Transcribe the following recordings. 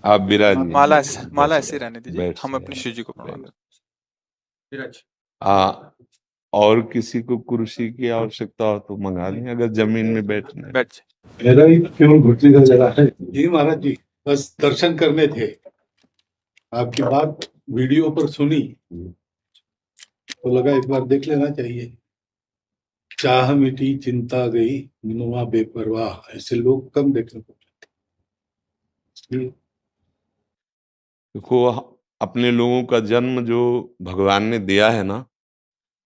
आप विराजिए, माला बस ऐसे रहने दीजिए, बैठ हम से अपनी शिव जी को प्रणाम बैठ। करते हैं। विराज। और किसी को कुर्सी की आवश्यकता हो तो मंगा लें, अगर जमीन में बैठना है। बैठ जाइए। मेरा ही केवल घुटने का जगह है जी महाराज जी, बस दर्शन करने थे। आपकी बात वीडियो पर सुनी तो लगा एक बार देख लेना चाहिए। चाह मिटी चिंता गई, मनुआ बेपरवाह, ऐसे लोग कम देखने को मिलते। देखो, अपने लोगों का जन्म जो भगवान ने दिया है ना,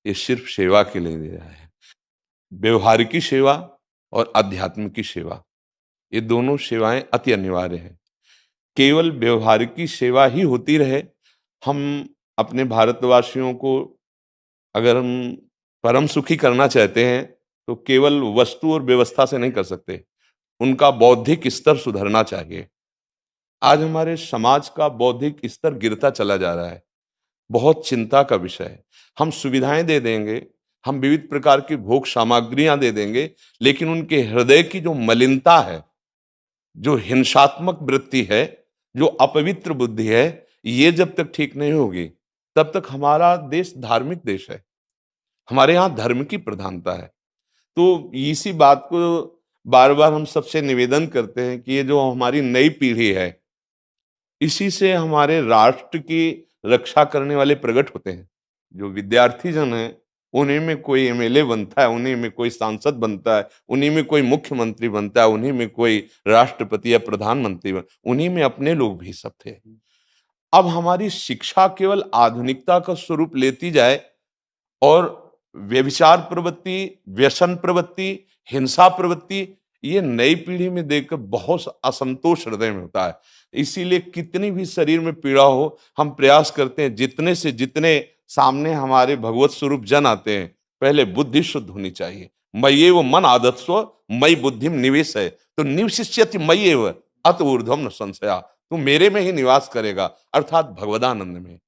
ये सिर्फ सेवा के लिए दिया है। व्यवहारिकी सेवा और आध्यात्म की सेवा, ये दोनों सेवाएं अति अनिवार्य है। केवल व्यवहारिकी सेवा ही होती रहे, हम अपने भारतवासियों को अगर हम परम सुखी करना चाहते हैं तो केवल वस्तु और व्यवस्था से नहीं कर सकते, उनका बौद्धिक स्तर सुधरना चाहिए। आज हमारे समाज का बौद्धिक स्तर गिरता चला जा रहा है, बहुत चिंता का विषय है। हम सुविधाएं दे देंगे, हम विविध प्रकार की भोग सामग्रियां दे देंगे, लेकिन उनके हृदय की जो मलिनता है, जो हिंसात्मक वृत्ति है, जो अपवित्र बुद्धि है, ये जब तक ठीक नहीं होगी तब तक हमारा देश धार्मिक देश है, हमारे यहाँ धर्म की प्रधानता है। तो इसी बात को बार बार हम सबसे निवेदन करते हैं कि ये जो हमारी नई पीढ़ी है, इसी से हमारे राष्ट्र की रक्षा करने वाले प्रकट होते हैं। जो विद्यार्थी जन है, उन्हीं में कोई एमएलए बनता है, उन्हीं में कोई सांसद बनता है, उन्हीं में कोई मुख्यमंत्री बनता है, उन्हीं में कोई राष्ट्रपति या प्रधानमंत्री उन्हीं में अपने लोग भी सब थे। अब हमारी शिक्षा केवल आधुनिकता का स्वरूप लेती जाए और व्यभिचार प्रवृत्ति, व्यसन प्रवृत्ति, हिंसा प्रवृत्ति, ये नई पीढ़ी में देखकर बहुत असंतोष हृदय में होता है। इसीलिए कितनी भी शरीर में पीड़ा हो, हम प्रयास करते हैं जितने से जितने सामने हमारे भगवत स्वरूप जन आते हैं, पहले बुद्धि शुद्ध होनी चाहिए। मय्येव मन आदत्स्व मयि बुद्धिम निवेश है, तो निवशिष्यति मय्येव अत ऊर्ध्वम न संशया, तू मेरे में ही निवास करेगा, अर्थात भगवदानंद में।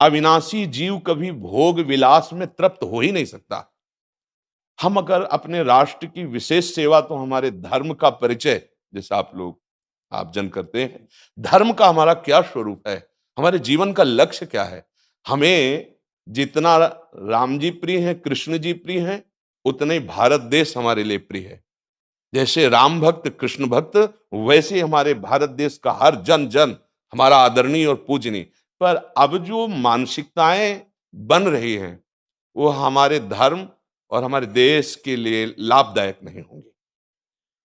अविनाशी जीव कभी भोग विलास में तृप्त हो ही नहीं सकता। हम अगर अपने राष्ट्र की विशेष सेवा, तो हमारे धर्म का परिचय, जैसे आप जन करते हैं, धर्म का हमारा क्या स्वरूप है, हमारे जीवन का लक्ष्य क्या है। हमें जितना राम जी प्रिय हैं, कृष्ण जी प्रिय हैं, उतने ही भारत देश हमारे लिए प्रिय है। जैसे राम भक्त, कृष्ण भक्त, वैसे हमारे भारत देश का हर जन जन हमारा आदरणीय और पूजनीय। पर अब जो मानसिकताएं बन रही हैं, वो हमारे धर्म और हमारे देश के लिए लाभदायक नहीं होंगी।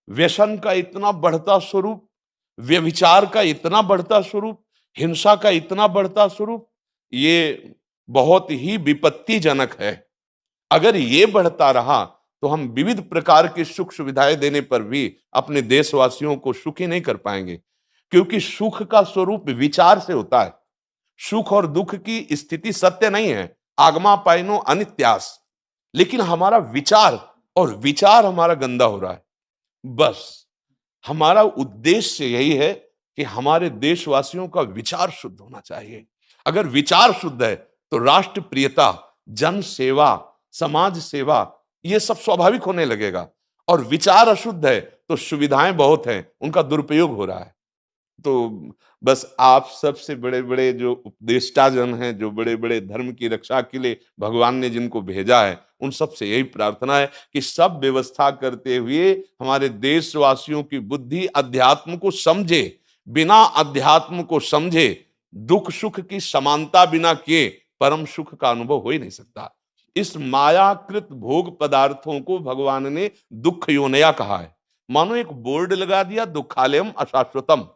व्यसन का इतना बढ़ता स्वरूप, व्यभिचार का इतना बढ़ता स्वरूप, हिंसा का इतना बढ़ता स्वरूप, ये बहुत ही विपत्तिजनक है। अगर ये बढ़ता रहा तो हम विविध प्रकार की सुख सुविधाएं देने पर भी अपने देशवासियों को सुखी नहीं कर पाएंगे, क्योंकि सुख का स्वरूप विचार से होता है। सुख और दुख की स्थिति सत्य नहीं है, आगमा पाइनो अनित्यास, लेकिन हमारा विचार, और विचार हमारा गंदा हो रहा है। बस हमारा उद्देश्य यही है कि हमारे देशवासियों का विचार शुद्ध होना चाहिए। अगर विचार शुद्ध है तो राष्ट्र प्रियता, जन सेवा, समाज सेवा, ये सब स्वाभाविक होने लगेगा। और विचार अशुद्ध है तो सुविधाएं बहुत हैं, उनका दुरुपयोग हो रहा है। तो बस आप सबसे बड़े बड़े जो उपदेष्टा जन हैं, जो बड़े बड़े धर्म की रक्षा के लिए भगवान ने जिनको भेजा है, उन सब से यही प्रार्थना है कि सब व्यवस्था करते हुए हमारे देशवासियों की बुद्धि अध्यात्म को समझे। बिना अध्यात्म को समझे दुख सुख की समानता बिना किए परम सुख का अनुभव हो ही नहीं सकता। इस मायाकृत भोग पदार्थों को भगवान ने दुख योनया कहा है। मानो एक बोर्ड लगा दिया, दुखालयम अशाश्वतम।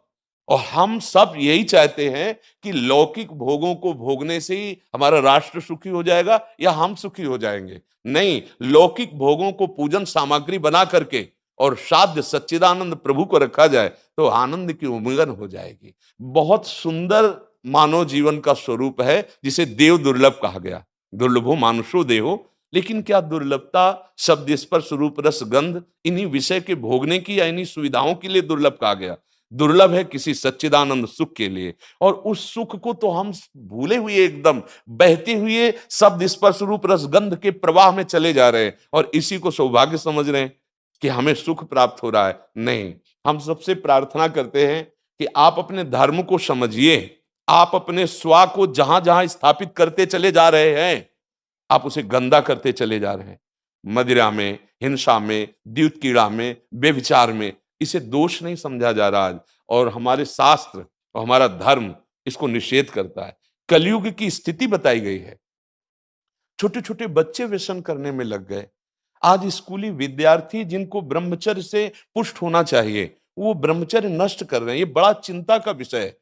और हम सब यही चाहते हैं कि लौकिक भोगों को भोगने से ही हमारा राष्ट्र सुखी हो जाएगा या हम सुखी हो जाएंगे। नहीं, लौकिक भोगों को पूजन सामग्री बना करके और साध्य सच्चिदानंद प्रभु को रखा जाए तो आनंद की उमंगन हो जाएगी। बहुत सुंदर मानव जीवन का स्वरूप है, जिसे देव दुर्लभ कहा गया। दुर्लभो मानुषो देहो, लेकिन क्या दुर्लभता शब्द स्पर्श रूप रस गंध इन्हीं विषय के भोगने की या इन्हीं सुविधाओं के लिए दुर्लभ कहा गया? दुर्लभ है किसी सच्चिदानंद सुख के लिए। और उस सुख को तो हम भूले हुए, एकदम बहते हुए शब्द स्पर्श रूप रसगंध के प्रवाह में चले जा रहे हैं और इसी को सौभाग्य समझ रहे हैं कि हमें सुख प्राप्त हो रहा है। नहीं, हम सबसे प्रार्थना करते हैं कि आप अपने धर्म को समझिए, आप अपने स्वा को जहां जहां स्थापित करते चले जा रहे हैं, आप उसे गंदा करते चले जा रहे हैं। मदिरा में, हिंसा में, द्यूत कीड़ा में, व्यभिचार में, इसे दोष नहीं समझा जा रहा आज। और हमारे शास्त्र और हमारा धर्म इसको निषेध करता है। कलयुग की स्थिति बताई गई है। छोटे छोटे बच्चे व्यसन करने में लग गए। आज स्कूली विद्यार्थी जिनको ब्रह्मचर्य से पुष्ट होना चाहिए, वो ब्रह्मचर्य नष्ट कर रहे हैं। ये बड़ा चिंता का विषय है।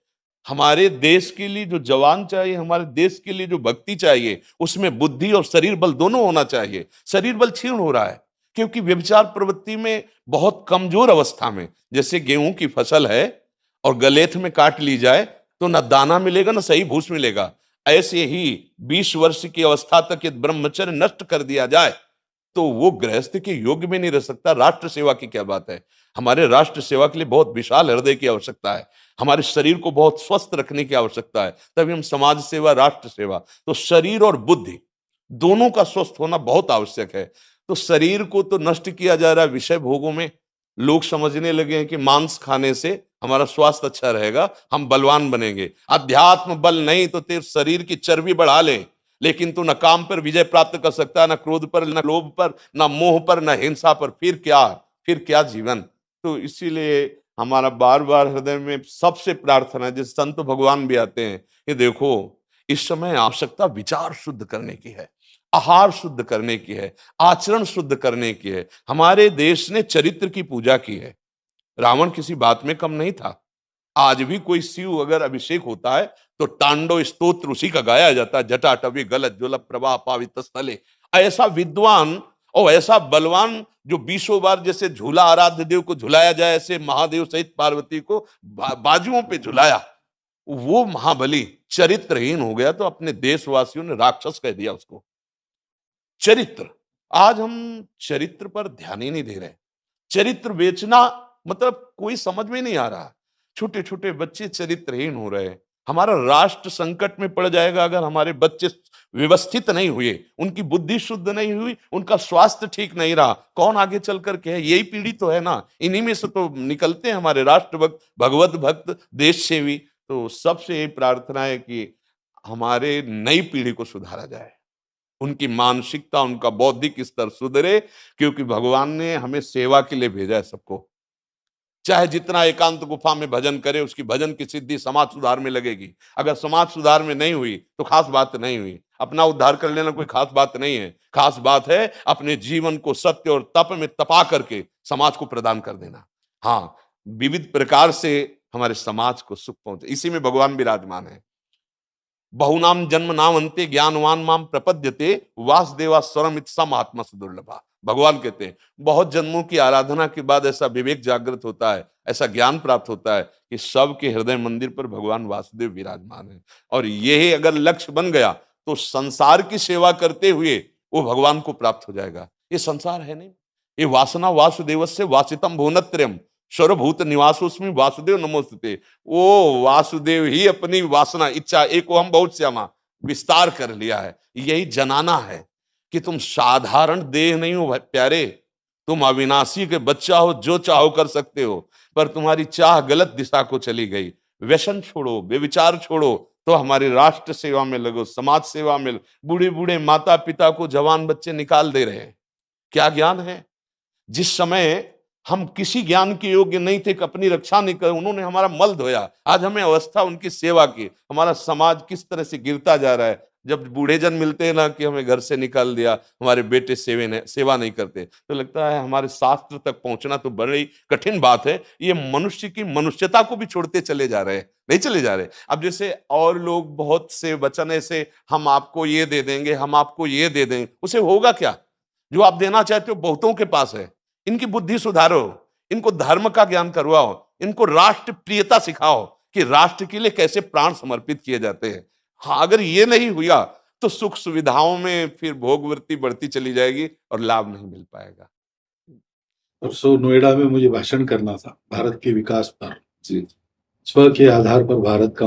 हमारे देश के लिए जो जवान चाहिए, हमारे देश के लिए जो भक्ति चाहिए, उसमें बुद्धि और शरीर बल दोनों होना चाहिए। शरीर बल क्षीण हो रहा है क्योंकि व्यभिचार प्रवृत्ति में बहुत कमजोर अवस्था में, जैसे गेहूं की फसल है और गलेथ में काट ली जाए तो न दाना मिलेगा न सही भूस मिलेगा। ऐसे ही 20 वर्ष की अवस्था तक यदि ब्रह्मचर्य नष्ट कर दिया जाए तो वो गृहस्थ के योग्य में नहीं रह सकता। राष्ट्र सेवा की क्या बात है। हमारे राष्ट्र सेवा के लिए बहुत विशाल हृदय की आवश्यकता है। हमारे शरीर को बहुत स्वस्थ रखने की आवश्यकता है, तभी हम समाज सेवा, राष्ट्र सेवा। तो शरीर और बुद्धि दोनों का स्वस्थ होना बहुत आवश्यक है। तो शरीर को तो नष्ट किया जा रहा है विषय भोगों में। लोग समझने लगे हैं कि मांस खाने से हमारा स्वास्थ्य अच्छा रहेगा, हम बलवान बनेंगे। अध्यात्म बल नहीं तो तेरे शरीर की चर्बी बढ़ा ले, लेकिन तू न काम पर विजय प्राप्त कर सकता, न क्रोध पर, न लोभ पर, न मोह पर, न हिंसा पर। फिर क्या जीवन। तो इसीलिए हमारा बार बार हृदय में सबसे प्रार्थना है, जिस संत भगवान भी आते हैं, कि देखो इस समय आवश्यकता विचार शुद्ध करने की है, आहार शुद्ध करने की है, आचरण शुद्ध करने की है। हमारे देश ने चरित्र की पूजा की है। रावण किसी बात में कम नहीं था। आज भी कोई शिव अगर अभिषेक होता है तो तांडव स्तोत्र उसी का गाया जाता है। जटाटवी गलत ज्वल प्रवाह पावित स्थले। ऐसा विद्वान और ऐसा बलवान जो 20 बार जैसे झूला आराध्य देव को झुलाया जाए, ऐसे महादेव सहित पार्वती को बाजुओं पे झुलाया, वो महाबली चरित्रहीन हो गया तो अपने देशवासियों ने राक्षस कह दिया उसको। चरित्र, आज हम चरित्र पर ध्यान ही नहीं दे रहे। चरित्र बेचना मतलब कोई समझ में नहीं आ रहा। छोटे छोटे बच्चे चरित्रहीन हो रहे हैं। हमारा राष्ट्र संकट में पड़ जाएगा अगर हमारे बच्चे व्यवस्थित नहीं हुए, उनकी बुद्धि शुद्ध नहीं हुई, उनका स्वास्थ्य ठीक नहीं रहा। कौन आगे चल कर के है? यही पीढ़ी तो है ना। इन्हीं में से तो निकलते हैं हमारे राष्ट्र भक्त, भगवत भक्त, देश सेवी। तो सबसे यही प्रार्थना है कि हमारे नई पीढ़ी को सुधारा जाए, उनकी मानसिकता, उनका बौद्धिक स्तर सुधरे, क्योंकि भगवान ने हमें सेवा के लिए भेजा है सबको। चाहे जितना एकांत गुफा में भजन करे, उसकी भजन की सिद्धि समाज सुधार में लगेगी। अगर समाज सुधार में नहीं हुई तो खास बात नहीं हुई। अपना उद्धार कर लेना कोई खास बात नहीं है। खास बात है अपने जीवन को सत्य और तप में तपा करके समाज को प्रदान कर देना। हाँ, विविध प्रकार से हमारे समाज को सुख पहुंचे, इसी में भगवान विराजमान है। बहुनाम जन्म नाम अंते ज्ञानवान माम प्रपद्यते वासुदेवा स्वरमित सम आत्मा सुदुर्लभा। भगवान कहते हैं बहुत जन्मों की आराधना के बाद ऐसा विवेक जागृत होता है, ऐसा ज्ञान प्राप्त होता है कि सबके हृदय मंदिर पर भगवान वासुदेव विराजमान है। और यही अगर लक्ष्य बन गया तो संसार की सेवा करते हुए वो भगवान को प्राप्त हो जाएगा। ये संसार है नहीं, ये वासना वासुदेवस्य वासितम भुवनत्रयम् सर्वभूत निवासोस्मि वासुदेव नमोस्तुते। वो वासुदेव ही अपनी वासना, इच्छा, एको हम बहुत श्यामा विस्तार कर लिया है। यही जनाना है कि तुम साधारण देह नहीं हो प्यारे, तुम अविनाशी के बच्चा हो, जो चाहो कर सकते हो। पर तुम्हारी चाह गलत दिशा को चली गई। व्यसन छोड़ो, बेविचार छोड़ो, तो हमारी राष्ट्र सेवा में लगो, समाज सेवा में। बूढ़े बूढ़े माता पिता को जवान बच्चे निकाल दे रहे हैं। क्या ज्ञान है? जिस समय हम किसी ज्ञान के योग्य नहीं थे कि अपनी रक्षा नहीं कर, उन्होंने हमारा मल धोया। आज हमें अवस्था उनकी सेवा की। हमारा समाज किस तरह से गिरता जा रहा है। जब बूढ़े जन मिलते हैं ना कि हमें घर से निकाल दिया, हमारे बेटे सेवा नहीं करते, तो लगता है हमारे शास्त्र तक पहुंचना तो बड़ी कठिन बात है। ये मनुष्य की मनुष्यता को भी छोड़ते चले जा रहे हैं, नहीं चले जा रहे। अब जैसे और लोग बहुत से वचन ऐसे, हम आपको ये दे देंगे, हम आपको ये दे देंगे, उसे होगा क्या? जो आप देना चाहते हो बहुतों के पास है। इनकी बुद्धि सुधारो, इनको धर्म का ज्ञान करवाओ, इनको राष्ट्र प्रियता सिखाओ कि राष्ट्र के लिए कैसे प्राण समर्पित किए जाते हैं। हाँ, अगर ये नहीं हुआ तो सुख सुविधाओं में फिर भोगवृत्ति बढ़ती चली जाएगी और लाभ नहीं मिल पाएगा। परसों नोएडा में मुझे भाषण करना था भारत के विकास पर। जी, स्व के आधार पर भारत का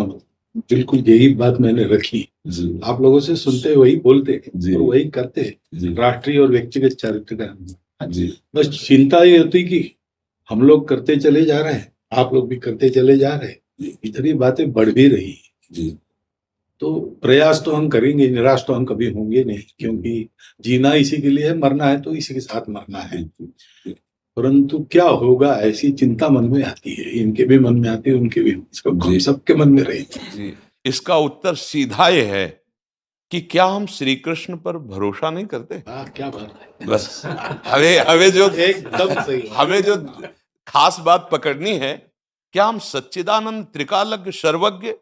बिल्कुल यही बात मैंने रखी। जी, आप लोगों से सुनते वही बोलते और वही करते, राष्ट्रीय और व्यक्तिगत चरित्र का। जी, बस चिंता ये होती कि हम लोग करते चले जा रहे हैं, आप लोग भी करते चले जा रहे हैं, इधर ये बातें बढ़ भी रही जी तो प्रयास तो हम करेंगे, निराश तो हम कभी होंगे नहीं, क्योंकि जीना इसी के लिए है, मरना है तो इसी के साथ मरना है। परंतु क्या होगा, ऐसी चिंता मन में आती है, इनके भी मन में आती है, उनके भी, हम सबके मन में रहेगी। जी, इसका उत्तर सीधा ये है कि क्या हम श्री कृष्ण पर भरोसा नहीं करते? क्या बात है, बस हमें जो एकदम सही। हमें जो खास बात पकड़नी है, क्या हम सच्चिदानंद त्रिकालज्ञ सर्वज्ञ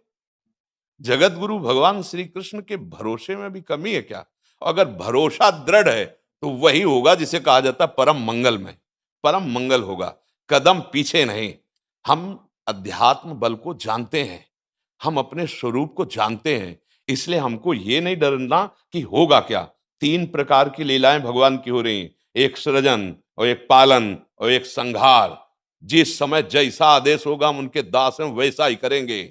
जगत गुरु भगवान श्री कृष्ण के भरोसे में भी कमी है क्या? अगर भरोसा दृढ़ है तो वही होगा जिसे कहा जाता है परम मंगल में, परम मंगल होगा, कदम पीछे नहीं। हम अध्यात्म बल को जानते हैं, हम अपने स्वरूप को जानते हैं, इसलिए हमको ये नहीं डरना कि होगा क्या। 3 प्रकार की लीलाएं भगवान की हो रही, एक सृजन और एक पालन और एक संहार। जिस समय जैसा आदेश होगा हम उनके दास हैं, वैसा ही करेंगे।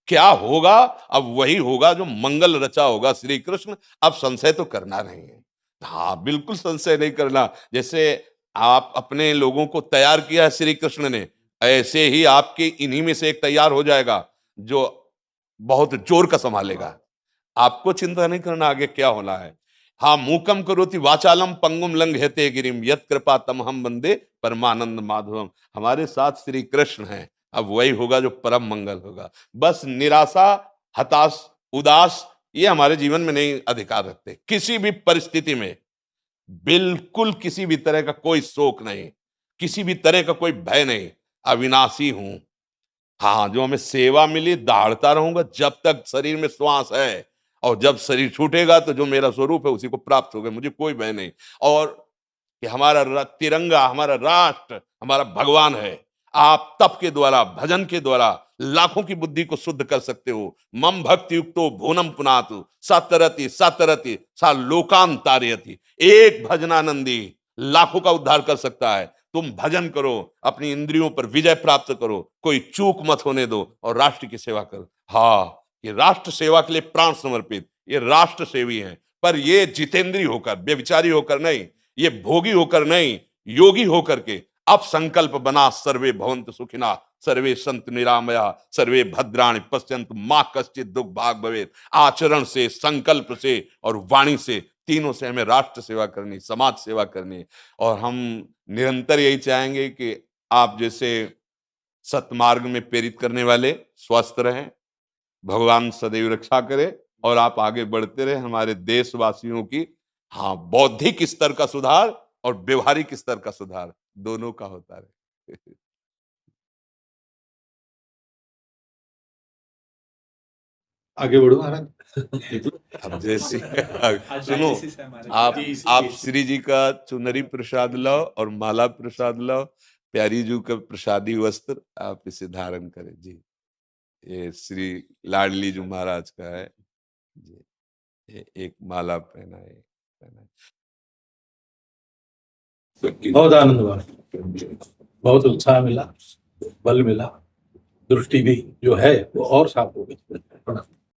क्या होगा? अब वही होगा जो मंगल रचा होगा श्री कृष्ण। अब संशय तो करना नहीं है। हाँ, बिल्कुल संशय नहीं करना। जैसे आप अपने लोगों को तैयार किया है श्री कृष्ण ने, ऐसे ही आपके इन्हीं में से एक तैयार हो जाएगा जो बहुत जोर का संभालेगा। आपको चिंता नहीं करना आगे क्या होना है। हाँ, मूकम करोति वाचालम पंगुम लंघयते गिरिम यत् कृपा तमहम वंदे परमानंद माधवम। हमारे साथ श्री कृष्ण हैं, अब वही होगा जो परम मंगल होगा। बस निराशा, हताश, उदास ये हमारे जीवन में नहीं अधिकार रखते। किसी भी परिस्थिति में बिल्कुल किसी भी तरह का कोई शोक नहीं, किसी भी तरह का कोई भय नहीं। अविनाशी हूं। हाँ, जो हमें सेवा मिली दहाड़ता रहूंगा जब तक शरीर में श्वास है, और जब शरीर छूटेगा तो जो मेरा स्वरूप है उसी को प्राप्त होगा, मुझे कोई भय नहीं। और कि हमारा तिरंगा, हमारा राष्ट्र, हमारा भगवान है। आप तप के द्वारा, भजन के द्वारा लाखों की बुद्धि को शुद्ध कर सकते हो। मम भक्ति युक्तो भुवनम पुनातु सतरति सतरति सा लोकान तारयति। एक भजनानंदी लाखों का उद्धार कर सकता है। तुम भजन करो, अपनी इंद्रियों पर विजय प्राप्त करो, कोई चूक मत होने दो और राष्ट्र की सेवा करो। हाँ, ये राष्ट्र सेवा के लिए प्राण समर्पित, ये राष्ट्र सेवी हैं। पर ये जितेंद्री होकर, व्यभिचारी होकर नहीं, ये भोगी होकर नहीं, योगी होकर के अब संकल्प बना, सर्वे भवन्तु सुखिना सर्वे संतु निरामया सर्वे भद्राणि पश्यन्तु मां कश्चित् दुख भाग भवेत्। आचरण से, संकल्प से और वाणी से, तीनों से हमें राष्ट्र सेवा करनी, समाज सेवा करनी। और हम निरंतर यही चाहेंगे कि आप जैसे सतमार्ग में प्रेरित करने वाले स्वस्थ रहें, भगवान सदैव रक्षा करे और आप आगे बढ़ते रहे। हमारे देशवासियों की हाँ बौद्धिक स्तर का सुधार और व्यवहारिक स्तर का सुधार दोनों का होता रहे। आगे बढ़ो महाराज। अब जैसे सुनो, आप श्री जी का चुनरी प्रसाद लाओ और माला प्रसाद लाओ, प्यारी जी का प्रसादी वस्त्र आप इसे धारण करें जी। ये श्री लाडली जी महाराज का है जी, ये एक माला पहनाए। बहुत आनंद हुआ, बहुत उत्साह मिला, बल मिला, दृष्टि भी जो है वो और साफ हो गई।